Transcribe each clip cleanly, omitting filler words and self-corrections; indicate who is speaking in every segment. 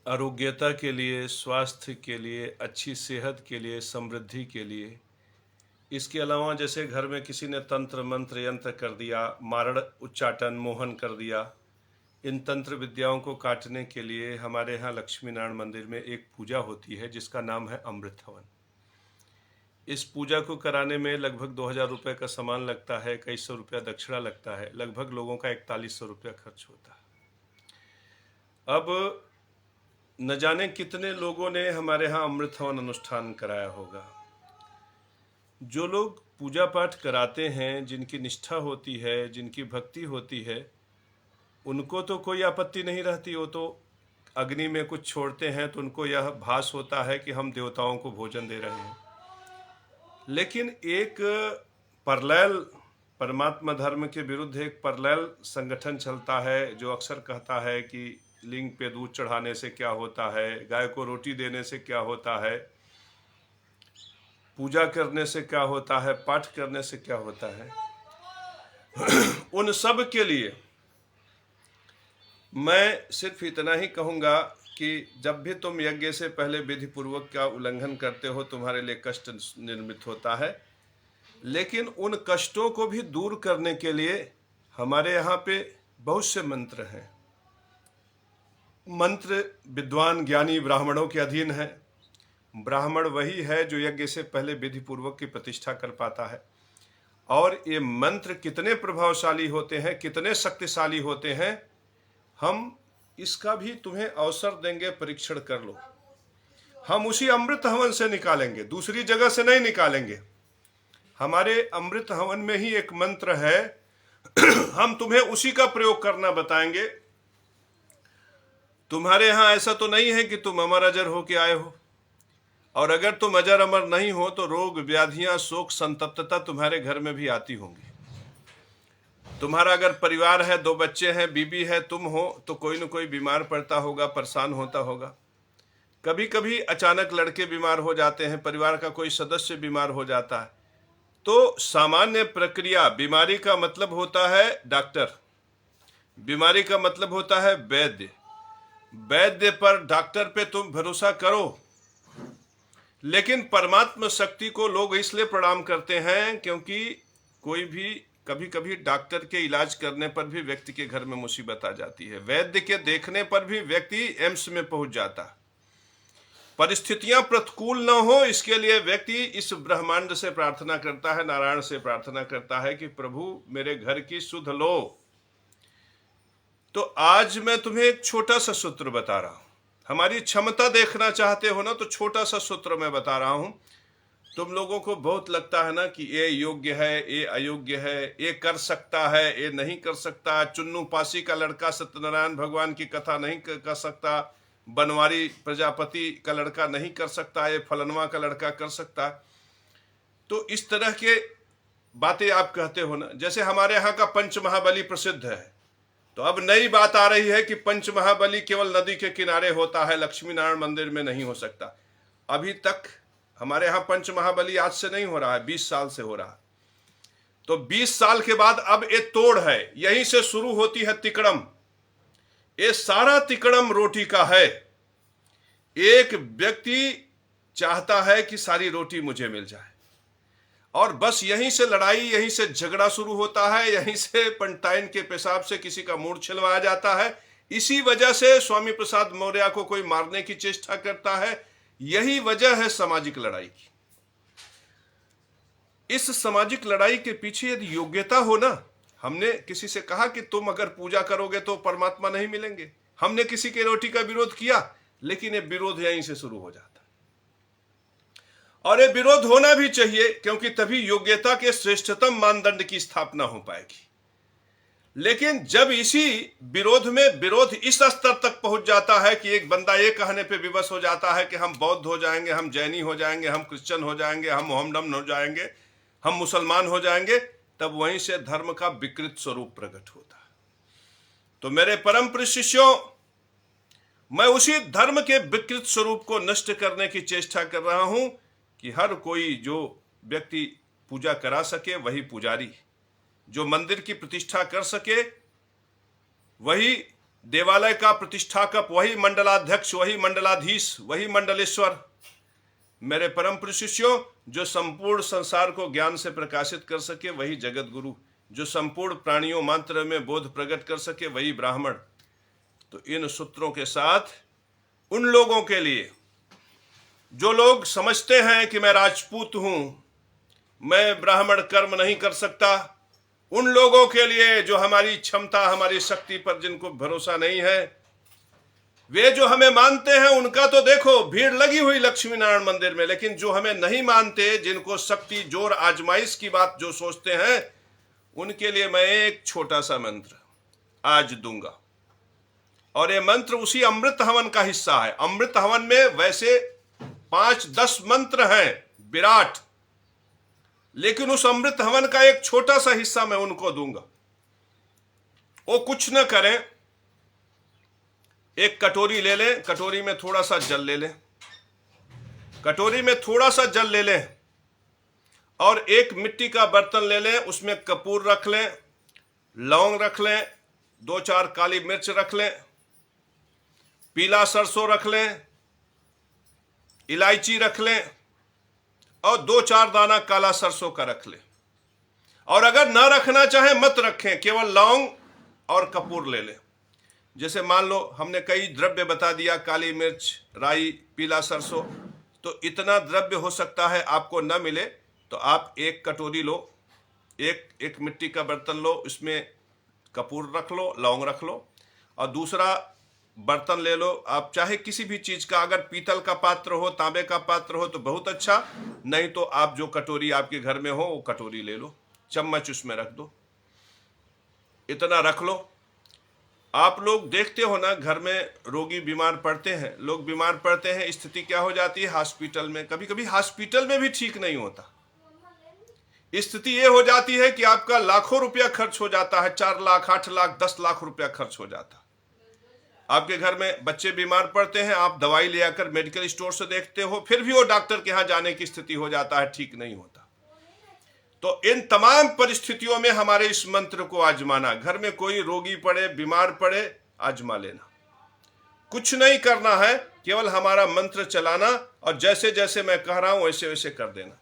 Speaker 1: आरोग्यता के लिए, स्वास्थ्य के लिए, अच्छी सेहत के लिए, समृद्धि के लिए। इसके अलावा जैसे घर में किसी ने तंत्र मंत्र यंत्र कर दिया, मारण उच्चाटन मोहन कर दिया, इन तंत्र विद्याओं को काटने के लिए हमारे यहाँ लक्ष्मी नारायण मंदिर में एक पूजा होती है जिसका नाम है अमृत हवन। इस पूजा को कराने में लगभग 2000 रुपये का सामान लगता है, कई सौ रुपया दक्षिणा लगता है, लगभग लोगों का 4100 रुपया खर्च होता है। अब न जाने कितने लोगों ने हमारे यहाँ अमृत हवन अनुष्ठान कराया होगा। जो लोग पूजा पाठ कराते हैं, जिनकी निष्ठा होती है, जिनकी भक्ति होती है, उनको तो कोई आपत्ति नहीं रहती। वो तो अग्नि में कुछ छोड़ते हैं तो उनको यह भास होता है कि हम देवताओं को भोजन दे रहे हैं। लेकिन एक परलैल परमात्मा धर्म के विरुद्ध एक परलैल संगठन चलता है जो अक्सर कहता है कि लिंग पे दूध चढ़ाने से क्या होता है, गाय को रोटी देने से क्या होता है, पूजा करने से क्या होता है, पाठ करने से क्या होता है। उन सब के लिए मैं सिर्फ इतना ही कहूँगा कि जब भी तुम यज्ञ से पहले विधि पूर्वक का उल्लंघन करते हो, तुम्हारे लिए कष्ट निर्मित होता है। लेकिन उन कष्टों को भी दूर करने के लिए हमारे यहाँ पे बहुत से मंत्र हैं। मंत्र विद्वान ज्ञानी ब्राह्मणों के अधीन है। ब्राह्मण वही है जो यज्ञ से पहले विधि पूर्वक की प्रतिष्ठा कर पाता है। और ये मंत्र कितने प्रभावशाली होते हैं, कितने शक्तिशाली होते हैं, हम इसका भी तुम्हें अवसर देंगे, परीक्षण कर लो। हम उसी अमृत हवन से निकालेंगे, दूसरी जगह से नहीं निकालेंगे। हमारे अमृत हवन में ही एक मंत्र है, हम तुम्हें उसी का प्रयोग करना बताएंगे। तुम्हारे यहां ऐसा तो नहीं है कि तुम अमर अजर होके आए हो, और अगर तुम अजर अमर नहीं हो तो रोग व्याधियां शोक संतप्तता तुम्हारे घर में भी आती होंगी। तुम्हारा अगर परिवार है, 2 बच्चे हैं, बीबी है, तुम हो, तो कोई न कोई बीमार पड़ता होगा, परेशान होता होगा। कभी कभी अचानक लड़के बीमार हो जाते हैं, परिवार का कोई सदस्य बीमार हो जाता है। तो सामान्य प्रक्रिया, बीमारी का मतलब होता है डॉक्टर, बीमारी का मतलब होता है वैद्य। वैद्य पर, डॉक्टर पे तुम भरोसा करो। लेकिन परमात्मा शक्ति को लोग इसलिए प्रणाम करते हैं क्योंकि कोई भी कभी कभी डॉक्टर के इलाज करने पर भी व्यक्ति के घर में मुसीबत आ जाती है, वैद्य के देखने पर भी व्यक्ति एम्स में पहुंच जाता है। परिस्थितियां प्रतिकूल न हो, इसके लिए व्यक्ति इस ब्रह्मांड से प्रार्थना करता है, नारायण से प्रार्थना करता है कि प्रभु मेरे घर की सुध लो। तो आज मैं तुम्हें एक छोटा सा सूत्र बता रहा हूं। हमारी क्षमता देखना चाहते हो ना, तो छोटा सा सूत्र मैं बता रहा हूं। तुम लोगों को बहुत लगता है ना कि ये योग्य है, ये अयोग्य है, ये कर सकता है, ये नहीं कर सकता। चुन्नू पासी का लड़का सत्यनारायण भगवान की कथा नहीं कर सकता, बनवारी प्रजापति का लड़का नहीं कर सकता, ये फलनवा का लड़का कर सकता। तो इस तरह के बातें आप कहते हो ना। जैसे हमारे यहाँ का पंचमहाबली प्रसिद्ध है, तो अब नई बात आ रही है कि पंचमहाबली केवल नदी के किनारे होता है, लक्ष्मी नारायण मंदिर में नहीं हो सकता। अभी तक हमारे यहाँ पंचमहाबली आज से नहीं हो रहा है, 20 साल से हो रहा है। तो 20 साल के बाद अब एक तोड़ है, यहीं से शुरू होती है तिकड़म। ये सारा तिकड़म रोटी का है। एक व्यक्ति चाहता है कि सारी रोटी मुझे मिल जाए, और बस यहीं से लड़ाई, यहीं से झगड़ा शुरू होता है, यहीं से पंटाइन के पेशाब से किसी का मूड छिलवाया जाता है। इसी वजह से स्वामी प्रसाद मौर्य को कोई मारने की चेष्टा करता है। यही वजह है सामाजिक लड़ाई की। इस सामाजिक लड़ाई के पीछे यदि योग्यता हो ना, हमने किसी से कहा कि तुम अगर पूजा करोगे तो परमात्मा नहीं मिलेंगे, हमने किसी के रोटी का विरोध किया, लेकिन ये विरोध यहीं से शुरू हो जाता है। और ये विरोध होना भी चाहिए, क्योंकि तभी योग्यता के श्रेष्ठतम मानदंड की स्थापना हो पाएगी। लेकिन जब इसी विरोध में विरोध इस स्तर तक पहुंच जाता है कि एक बंदा ये कहने पे विवश हो जाता है कि हम बौद्ध हो जाएंगे, हम जैनी हो जाएंगे, हम क्रिश्चियन हो जाएंगे, हम मोहम्मदन हो जाएंगे, हम मुसलमान हो जाएंगे, तब वहीं से धर्म का विकृत स्वरूप प्रकट होता है। तो मेरे परम प्रिय शिष्यों, मैं उसी धर्म के विकृत स्वरूप को नष्ट करने की चेष्टा कर रहा हूं कि हर कोई जो व्यक्ति पूजा करा सके वही पुजारी, जो मंदिर की प्रतिष्ठा कर सके वही देवालय का प्रतिष्ठाकप वही मंडलाध्यक्ष, वही मंडलाधीश, वही मंडलेश्वर। मेरे परम प्रिय शिष्यों, जो संपूर्ण संसार को ज्ञान से प्रकाशित कर सके वही जगत गुरु, जो संपूर्ण प्राणियों मात्र में बोध प्रकट कर सके वही ब्राह्मण। तो इन सूत्रों के साथ उन लोगों के लिए जो लोग समझते हैं कि मैं राजपूत हूं, मैं ब्राह्मण कर्म नहीं कर सकता, उन लोगों के लिए जो हमारी क्षमता, हमारी शक्ति पर जिनको भरोसा नहीं है, वे जो हमें मानते हैं उनका तो देखो भीड़ लगी हुई लक्ष्मी नारायण मंदिर में, लेकिन जो हमें नहीं मानते, जिनको शक्ति जोर आजमाइश की बात जो सोचते हैं, उनके लिए मैं एक छोटा सा मंत्र आज दूंगा। और ये मंत्र उसी अमृत हवन का हिस्सा है। अमृत हवन में वैसे 5-10 मंत्र हैं विराट, लेकिन उस अमृत हवन का एक छोटा सा हिस्सा मैं उनको दूंगा। वो कुछ न करें, एक कटोरी ले लें, कटोरी में थोड़ा सा जल ले लें, कटोरी में थोड़ा सा जल ले लें, और एक मिट्टी का बर्तन ले लें, उसमें कपूर रख लें, लौंग रख लें, 2-4 काली मिर्च रख लें, पीला सरसों रख लें, इलायची रख लें, और 2-4 दाना काला सरसों का रख लें। और अगर ना रखना चाहें मत रखें, केवल लौंग और कपूर ले लें। जैसे मान लो हमने कई द्रव्य बता दिया, काली मिर्च, राई, पीला सरसों, तो इतना द्रव्य हो सकता है आपको न मिले, तो आप एक कटोरी लो, एक मिट्टी का बर्तन लो, इसमें कपूर रख लो, लौंग रख लो, और दूसरा बर्तन ले लो, आप चाहे किसी भी चीज का, अगर पीतल का पात्र हो, तांबे का पात्र हो तो बहुत अच्छा, नहीं तो आप जो कटोरी आपके घर में हो वो कटोरी ले लो, चम्मच उसमें रख दो, इतना रख लो। आप लोग देखते हो ना, घर में रोगी बीमार पड़ते हैं, लोग बीमार पड़ते हैं, स्थिति क्या हो जाती है हॉस्पिटल में, कभी कभी हॉस्पिटल में भी ठीक नहीं होता। स्थिति ये हो जाती है कि आपका लाखों रुपया खर्च हो जाता है, 4 लाख, 8 लाख, 10 लाख रुपया खर्च हो जाता है। आपके घर में बच्चे बीमार पड़ते हैं, आप दवाई ले आकर मेडिकल स्टोर से देखते हो, फिर भी वो डॉक्टर के यहां जाने की स्थिति हो जाता है, ठीक नहीं होता। तो इन तमाम परिस्थितियों में हमारे इस मंत्र को आजमाना, घर में कोई रोगी पड़े, बीमार पड़े, आजमा लेना, कुछ नहीं करना है, केवल हमारा मंत्र चलाना, और जैसे जैसे मैं कह रहा हूं वैसे वैसे कर देना।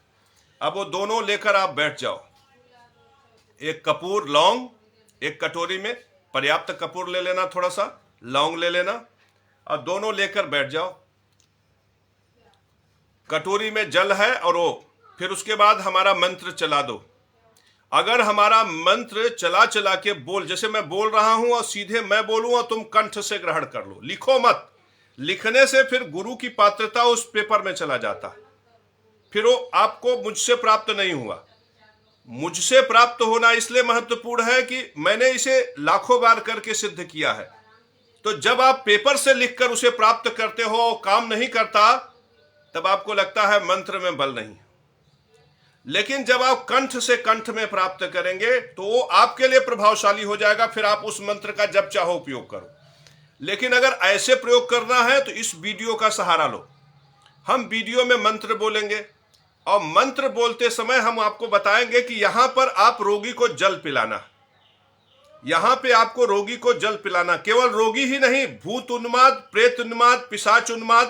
Speaker 1: अब वो दोनों लेकर आप बैठ जाओ, एक कपूर, लौंग, एक कटोरी में पर्याप्त कपूर ले लेना, थोड़ा सा लौंग ले लेना, और दोनों लेकर बैठ जाओ। कटोरी में जल है, और वो फिर उसके बाद हमारा मंत्र चला दो। अगर हमारा मंत्र चला चला के बोल, जैसे मैं बोल रहा हूं और सीधे मैं बोलूं और तुम कंठ से ग्रहण कर लो, लिखो मत, लिखने से फिर गुरु की पात्रता उस पेपर में चला जाता है, फिर वो आपको मुझसे प्राप्त नहीं हुआ। मुझसे प्राप्त होना इसलिए महत्वपूर्ण है कि मैंने इसे लाखों बार करके सिद्ध किया है। तो जब आप पेपर से लिखकर उसे प्राप्त करते हो, काम नहीं करता, तब आपको लगता है मंत्र में बल नहीं। लेकिन जब आप कंठ से कंठ में प्राप्त करेंगे तो वो आपके लिए प्रभावशाली हो जाएगा, फिर आप उस मंत्र का जब चाहो उपयोग करो। लेकिन अगर ऐसे प्रयोग करना है तो इस वीडियो का सहारा लो। हम वीडियो में मंत्र बोलेंगे, और मंत्र बोलते समय हम आपको बताएंगे कि यहां पर आप रोगी को जल पिलाना, यहां पे आपको रोगी को जल पिलाना, केवल रोगी ही नहीं, भूत उन्माद, प्रेत उन्माद, पिशाच उन्माद,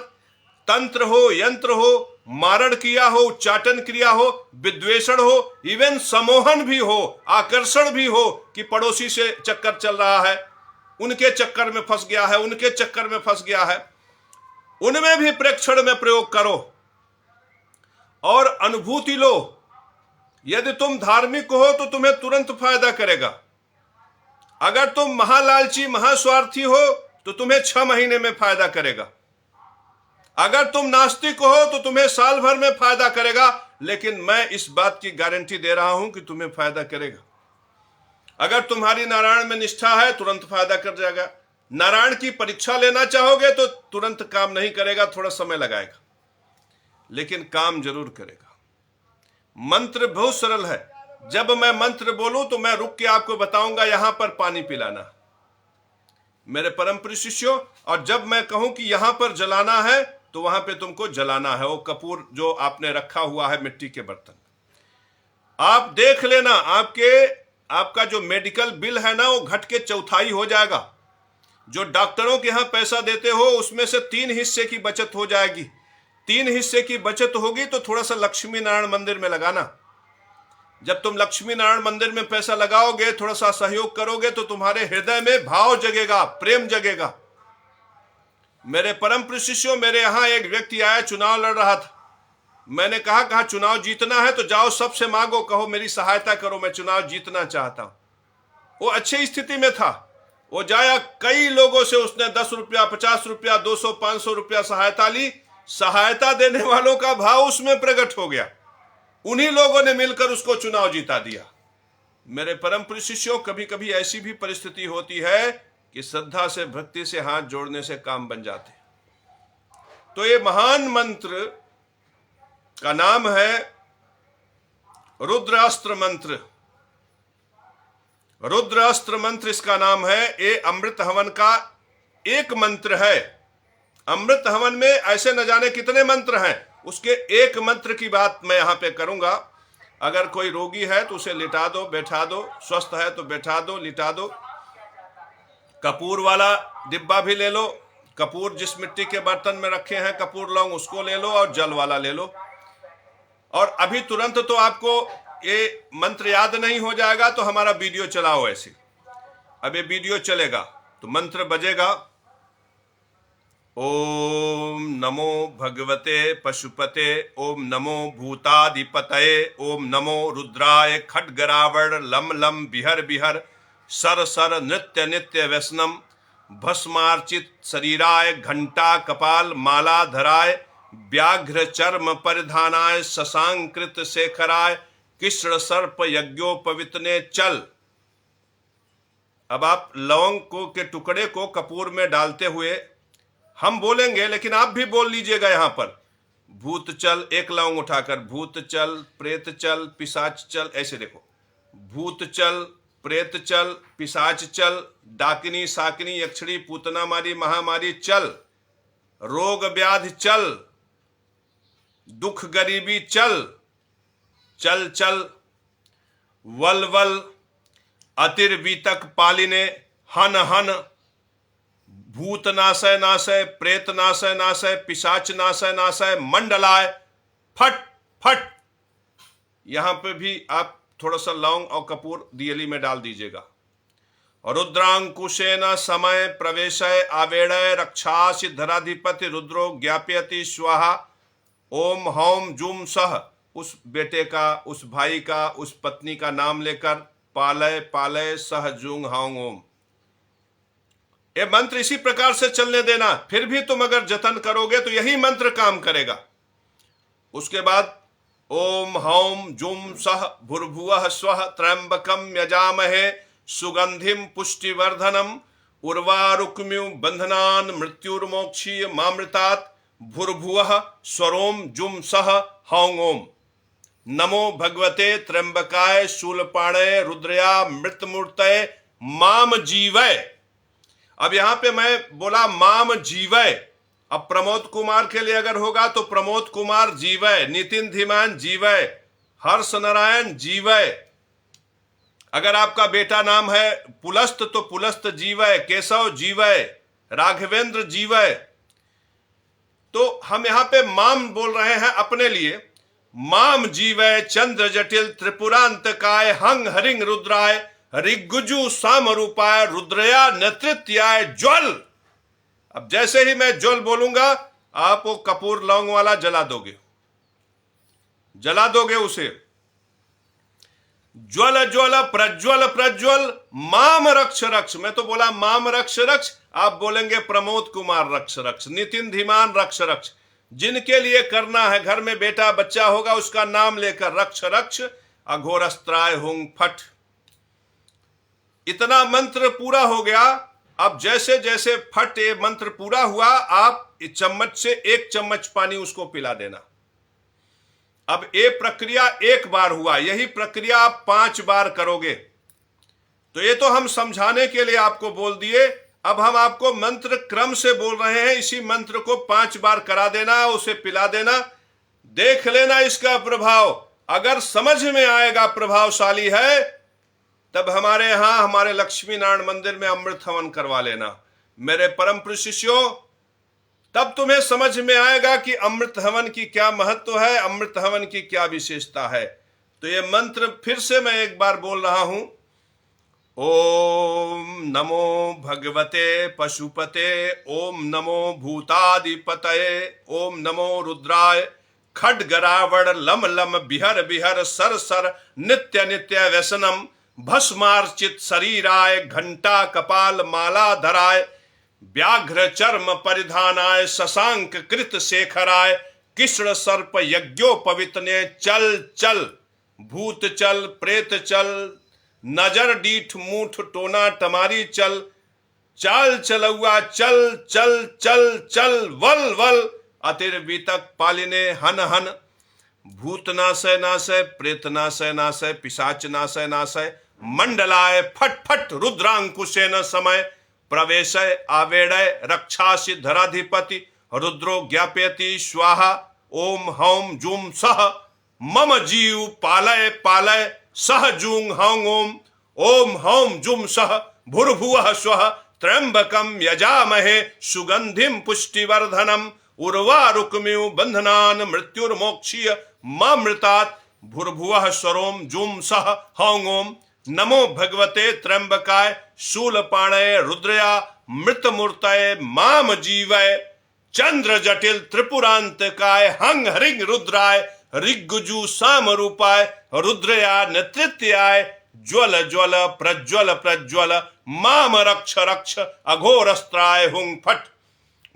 Speaker 1: तंत्र हो, यंत्र हो, मारण क्रिया हो, उच्चाटन क्रिया हो, विद्वेषण हो, इवन सम्मोहन भी हो, आकर्षण भी हो कि पड़ोसी से चक्कर चल रहा है, उनके चक्कर में फंस गया है, उनके चक्कर में फंस गया है, उनमें भी प्रेक्षण में प्रयोग करो और अनुभूति लो। यदि तुम धार्मिक हो तो तुम्हें तुरंत फायदा करेगा। अगर तुम महालालची, महास्वार्थी हो तो तुम्हें 6 महीने में फायदा करेगा। अगर तुम नास्तिक हो तो तुम्हें साल भर में फायदा करेगा, लेकिन मैं इस बात की गारंटी दे रहा हूं कि तुम्हें फायदा करेगा। अगर तुम्हारी नारायण में निष्ठा है, तुरंत फायदा कर जाएगा। नारायण की परीक्षा लेना चाहोगे तो तुरंत काम नहीं करेगा, थोड़ा समय लगाएगा, लेकिन काम जरूर करेगा। मंत्र बहुत सरल है। जब मैं मंत्र बोलूं तो मैं रुक के आपको बताऊंगा यहां पर पानी पिलाना, मेरे परम प्रिय शिष्यों, और जब मैं कहूं कि यहां पर जलाना है तो वहां पे तुमको जलाना है। वो कपूर जो आपने रखा हुआ है मिट्टी के बर्तन, आप देख लेना, आपका जो मेडिकल बिल है ना, वो घट के 1/4 हो जाएगा। जो डॉक्टरों के यहां पैसा देते हो उसमें से 3 हिस्से की बचत हो जाएगी। 3 हिस्से की बचत होगी तो थोड़ा सा लक्ष्मी नारायण मंदिर में लगाना। जब तुम लक्ष्मी नारायण मंदिर में पैसा लगाओगे, थोड़ा सा सहयोग करोगे, तो तुम्हारे हृदय में भाव जगेगा, प्रेम जगेगा। मेरे परम प्रिय शिष्यों, मेरे यहां एक व्यक्ति आया, चुनाव लड़ रहा था। मैंने कहा चुनाव जीतना है तो जाओ सबसे मांगो, कहो मेरी सहायता करो, मैं चुनाव जीतना चाहता हूं। वो अच्छी स्थिति में था, वो जाया, कई लोगों से उसने 10 रुपया, 50 रुपया, 200, 500 रुपया सहायता ली। सहायता देने वालों का भाव उसमें प्रकट हो गया। उन्हीं लोगों ने मिलकर उसको चुनाव जीता दिया। मेरे परम प्रिय शिष्यों, कभी कभी ऐसी भी परिस्थिति होती है कि श्रद्धा से, भक्ति से हाथ जोड़ने से काम बन जाते। तो ये महान मंत्र का नाम है रुद्रास्त्र मंत्र। रुद्रास्त्र मंत्र इसका नाम है। ये अमृत हवन का एक मंत्र है। अमृत हवन में ऐसे न जाने कितने मंत्र हैं, उसके एक मंत्र की बात मैं यहां पे करूंगा। अगर कोई रोगी है तो उसे लिटा दो, बैठा दो, स्वस्थ है तो बैठा दो, लिटा दो। कपूर वाला डिब्बा भी ले लो, कपूर जिस मिट्टी के बर्तन में रखे हैं कपूर लौंग, उसको ले लो, और जल वाला ले लो। और अभी तुरंत तो आपको ये मंत्र याद नहीं हो जाएगा, तो हमारा वीडियो चलाओ ऐसे। अब ये वीडियो चलेगा तो मंत्र बजेगा। ओम नमो भगवते पशुपते, ओम नमो भूताधिपतये, ओम नमो रुद्राय खड्गरावण लम लम बिहर बिहर सर सर नृत्य नित्य व्यसनम भस्मार्चित शरीराय घंटा कपाल माला धराय व्याघ्र चर्म परिधानाय शशांकृत शेखराय कृष्ण सर्प यज्ञोपवितने चल। अब आप लौंग को के टुकड़े को कपूर में डालते हुए हम बोलेंगे, लेकिन आप भी बोल लीजिएगा यहां पर। भूत चल, एक लौंग उठाकर, भूत चल, प्रेत चल, पिशाच चल, ऐसे देखो, भूत चल, प्रेत चल, पिशाच चल, डाकिनी साकिनी यक्षिणी पूतना मारी महामारी चल, रोग व्याधि चल, दुख गरीबी चल, चल चल, वल वल, अतिर्वीतक पालिने हन हन, भूत नाशय नाशय, प्रेत नाशय नाशय, पिशाच नाशय नाशय, मंडलाय फट फट। यहां पे भी आप थोड़ा सा लौंग और कपूर दियली में डाल दीजिएगा। रुद्रांकुशेन समय प्रवेशय आवेड़य रक्षा सिद्धराधिपति रुद्रो ज्ञापयति स्वाहा। ओम हौम जुम सह, उस बेटे का, उस भाई का, उस पत्नी का नाम लेकर पालय पालय सह जुंग हाउंग ओम। ये मंत्र इसी प्रकार से चलने देना। फिर भी तुम अगर जतन करोगे तो यही मंत्र काम करेगा। उसके बाद ओम हौम जुम सह भुर्भुवः स्वः त्र्यंबकम यजामहे सुगंधिम पुष्टिवर्धनम उर्वारुक्म्यु बंधनान मृत्युर्मोक्षीय मामृतात् भुर्भुवः स्वरोम जुम सह हौंग ओम। नमो भगवते त्र्यंबकाय शूलपाणय रुद्रया मृतमूर्तये माम जीवय। अब यहां पे मैं बोला माम जीवय। अब प्रमोद कुमार के लिए अगर होगा तो प्रमोद कुमार जीवय, नितिन धीमान जीवय, हर्ष नारायण जीवय। अगर आपका बेटा नाम है पुलस्त तो पुलस्त जीवय, केशव जीवय, राघवेंद्र जीवय। तो हम यहां पे माम बोल रहे हैं अपने लिए। माम जीवय चंद्र जटिल त्रिपुरांतकाय हंग हरिंग रुद्राय ऋग्गुजु सामरूपाय रुद्रया नेतृत्याय ज्वल। अब जैसे ही मैं ज्वल बोलूंगा आप वो कपूर लौंग वाला जला दोगे, जला दोगे उसे। ज्वल ज्वल प्रज्वल प्रज्वल माम रक्ष रक्ष। मैं तो बोला माम रक्ष रक्ष, आप बोलेंगे प्रमोद कुमार रक्ष रक्ष, नितिन धीमान रक्ष रक्ष। जिनके लिए करना है, घर में बेटा बच्चा होगा उसका नाम लेकर रक्ष रक्ष अघोरस्त्राय हुंग फट। इतना मंत्र पूरा हो गया। अब जैसे जैसे फट ये मंत्र पूरा हुआ, आप चम्मच से 1 चम्मच पानी उसको पिला देना। अब ये प्रक्रिया एक बार हुआ, यही प्रक्रिया आप 5 बार करोगे। तो ये तो हम समझाने के लिए आपको बोल दिए। अब हम आपको मंत्र क्रम से बोल रहे हैं। इसी मंत्र को 5 बार करा देना, उसे पिला देना, देख लेना इसका प्रभाव। अगर समझ में आएगा प्रभावशाली है, तब हमारे यहां हमारे लक्ष्मी नारायण मंदिर में अमृत हवन करवा लेना। मेरे परम प्रिय शिष्यों, तब तुम्हें समझ में आएगा कि अमृत हवन की क्या महत्व है, अमृत हवन की क्या विशेषता है। तो ये मंत्र फिर से मैं एक बार बोल रहा हूं। ओम नमो भगवते पशुपते, ओम नमो भूतादिपतये, ओम नमो रुद्राय, खड्गरावण लम लम बिहर बिहर सर सर नित्य नित्य व्यसनम, भस्मार्चित शरीराय, घंटा कपाल माला धराय, व्याघ्र चर्म परिधानाय, शशांक कृत शेखराय, कृष्ण सर्प यज्ञोपवितने, चल चल भूत चल, प्रेत चल, नजर डीठ मूठ टोना टमारी चल, चाल चलौआ चल चल चल चल, वल वल अतिर्वीतक पालिने हन हन, भूत नाशय नाशय, प्रेत नाशय नाशय, पिशाच नाशय नाशय, मंडलाय फट फट रुद्रांकुशेन समय, प्रवेशय आवेडय रक्षा सिद्धराधिपति, रुद्रो ज्ञापयति स्वाहा, ओम हौम जूम सह, मम जीव पालय पालय, सह जूंग हौं ओम हौम जुम सह, भुर्भुवः स्वः, त्र्यंबकम यजामहे सुगंधिम पुष्टिवर्धनम, उर्वारुकमिव बंधनान मृत्युर्मोक्षीय मामृतात्, भुर्भुवः स्वरोम जुम सह हौं, नमो भगवते त्र्यंबकाय, शूलपाणय रुद्रया, मृतमूर्तये माम जीवय, चंद्र जटिल त्रिपुरांतकाय, हंग हरिंग रुद्राय, ऋग्गुजु साम रूपाय, रुद्रया नेतृत्याय, ज्वल ज्वल प्रज्वल प्रज्वल, माम रक्ष रक्ष अघोरस्त्राय हुंग फट,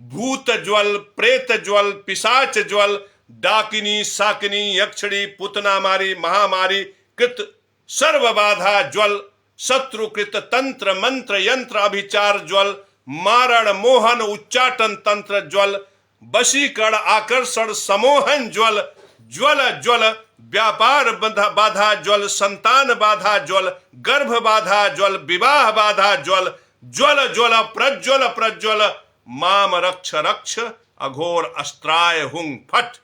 Speaker 1: भूत ज्वल प्रेत ज्वल पिशाच ज्वल, डाकिनी साकिनी यक्षिणी पुतना मारी महामारी कृत सर्व बाधा ज्वल, शत्रुकृत तंत्र मंत्र यंत्र अभिचार ज्वल, मारण मोहन उच्चाटन तंत्र ज्वल, वशीकरण आकर्षण समोहन ज्वल, ज्वल ज्वल व्यापार बाधा ज्वल, संतान बाधा ज्वल, गर्भ बाधा ज्वल, विवाह बाधा ज्वल, ज्वल ज्वल प्रज्वल प्रज्वल, माम रक्ष रक्ष अघोर अस्त्राय हुंग फट।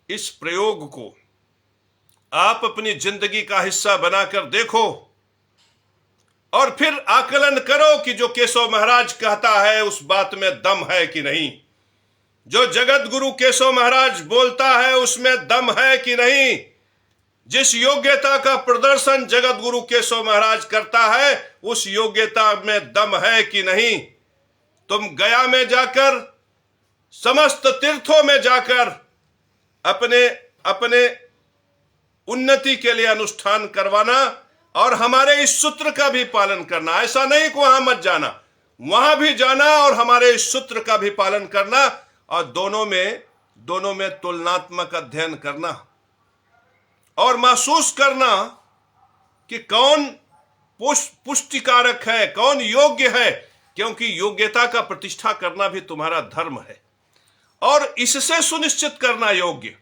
Speaker 1: इस प्रयोग को आप अपनी जिंदगी का हिस्सा बनाकर देखो और फिर आकलन करो कि जो केशव महाराज कहता है उस बात में दम है कि नहीं, जो जगत गुरु केशव महाराज बोलता है उसमें दम है कि नहीं, जिस योग्यता का प्रदर्शन जगत गुरु केशव महाराज करता है उस योग्यता में दम है कि नहीं। तुम गया में जाकर, समस्त तीर्थों में जाकर अपने अपने उन्नति के लिए अनुष्ठान करवाना और हमारे इस सूत्र का भी पालन करना। ऐसा नहीं कि वहां मत जाना, वहां भी जाना और हमारे इस सूत्र का भी पालन करना, और दोनों में तुलनात्मक अध्ययन करना और महसूस करना कि कौन पुष्टिकारक है, कौन योग्य है, क्योंकि योग्यता का प्रतिष्ठा करना भी तुम्हारा धर्म है और इससे सुनिश्चित करना योग्य।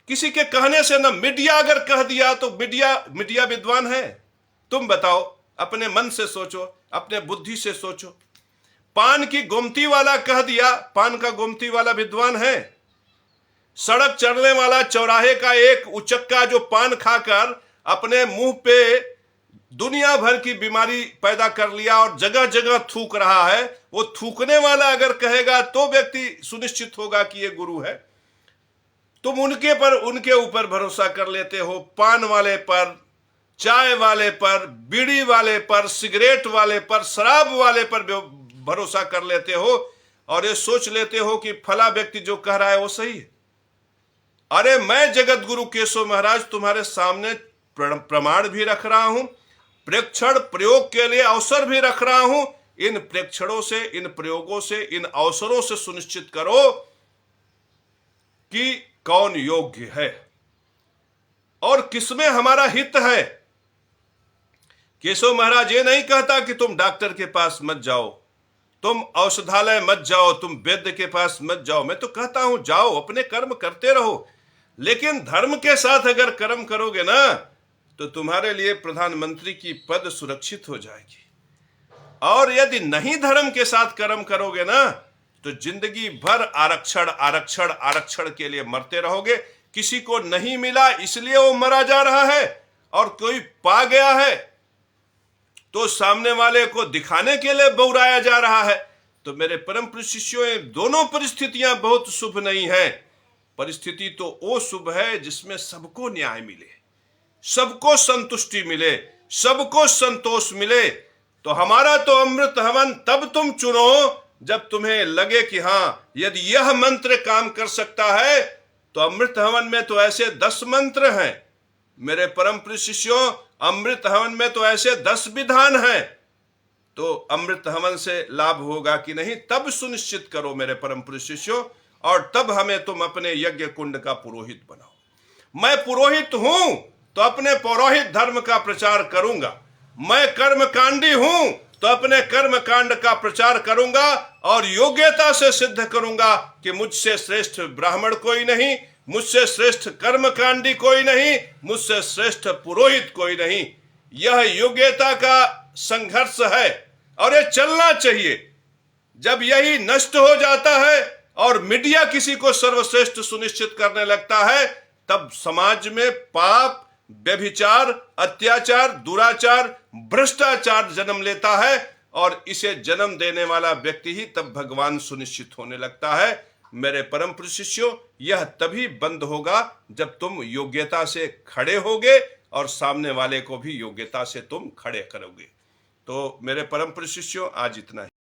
Speaker 1: किसी के कहने से ना, मीडिया अगर कह दिया तो मीडिया विद्वान है? तुम बताओ, अपने मन से सोचो, अपने बुद्धि से सोचो। पान की गोमती वाला कह दिया, पान का गोमती वाला विद्वान है? सड़क चढ़ने वाला चौराहे का एक उचक्का जो पान खाकर अपने मुंह पे दुनिया भर की बीमारी पैदा कर लिया और जगह जगह थूक रहा है, वो थूकने वाला अगर कहेगा तो व्यक्ति सुनिश्चित होगा कि ये गुरु है। तुम उनके ऊपर भरोसा कर लेते हो, पान वाले पर, चाय वाले पर, बीड़ी वाले पर, सिगरेट वाले पर, शराब वाले पर भरोसा कर लेते हो और ये सोच लेते हो कि फला व्यक्ति जो कह रहा है वो सही है। अरे मैं जगत गुरु केशव महाराज तुम्हारे सामने प्रमाण भी रख रहा हूं, प्रेक्षण प्रयोग के लिए अवसर भी रख रहा हूं। इन प्रेक्षणों से, इन प्रयोगों से, इन अवसरों से सुनिश्चित करो कि कौन योग्य है और किसमें हमारा हित है। केशव महाराज ये नहीं कहता कि तुम डॉक्टर के पास मत जाओ, तुम औषधालय मत जाओ, तुम वैद्य के पास मत जाओ। मैं तो कहता हूं जाओ, अपने कर्म करते रहो, लेकिन धर्म के साथ अगर कर्म करोगे ना तो तुम्हारे लिए प्रधानमंत्री की पद सुरक्षित हो जाएगी। और यदि नहीं धर्म के साथ कर्म करोगे ना तो जिंदगी भर आरक्षण आरक्षण आरक्षण के लिए मरते रहोगे। किसी को नहीं मिला इसलिए वो मरा जा रहा है और कोई पा गया है तो सामने वाले को दिखाने के लिए बहुराया जा रहा है। तो मेरे परम प्रिय शिष्यों, ये दोनों परिस्थितियां बहुत शुभ नहीं है। परिस्थिति तो वो शुभ है जिसमें सबको न्याय मिले, सबको संतुष्टि मिले, सबको संतोष मिले। तो हमारा तो अमृत हवन तब तुम चुनो जब तुम्हें लगे कि हाँ, यदि यह मंत्र काम कर सकता है तो अमृत हवन में तो ऐसे 10 मंत्र हैं। मेरे परम प्रिय शिष्यों, अमृत हवन में तो ऐसे 10 विधान हैं। तो अमृत हवन से लाभ होगा कि नहीं, तब सुनिश्चित करो मेरे परम प्रिय शिष्यों, और तब हमें तुम अपने यज्ञ कुंड का पुरोहित बनाओ। मैं पुरोहित हूं तो अपने पौरोहित धर्म का प्रचार करूंगा। मैं कर्मकांडी हूं तो अपने कर्म कांड का प्रचार करूंगा और योग्यता से सिद्ध करूंगा कि मुझसे श्रेष्ठ ब्राह्मण कोई नहीं, मुझसे श्रेष्ठ कर्मकांडी कोई नहीं, मुझसे श्रेष्ठ पुरोहित कोई नहीं। यह योग्यता का संघर्ष है और ये चलना चाहिए। जब यही नष्ट हो जाता है और मीडिया किसी को सर्वश्रेष्ठ सुनिश्चित करने लगता है, तब समाज में पाप, व्यभिचार, अत्याचार, दुराचार, भ्रष्टाचार जन्म लेता है और इसे जन्म देने वाला व्यक्ति ही तब भगवान सुनिश्चित होने लगता है। मेरे परम प्रिय शिष्यों, यह तभी बंद होगा जब तुम योग्यता से खड़े होगे और सामने वाले को भी योग्यता से तुम खड़े करोगे। तो मेरे परम प्रिय शिष्यों, आज इतना ही।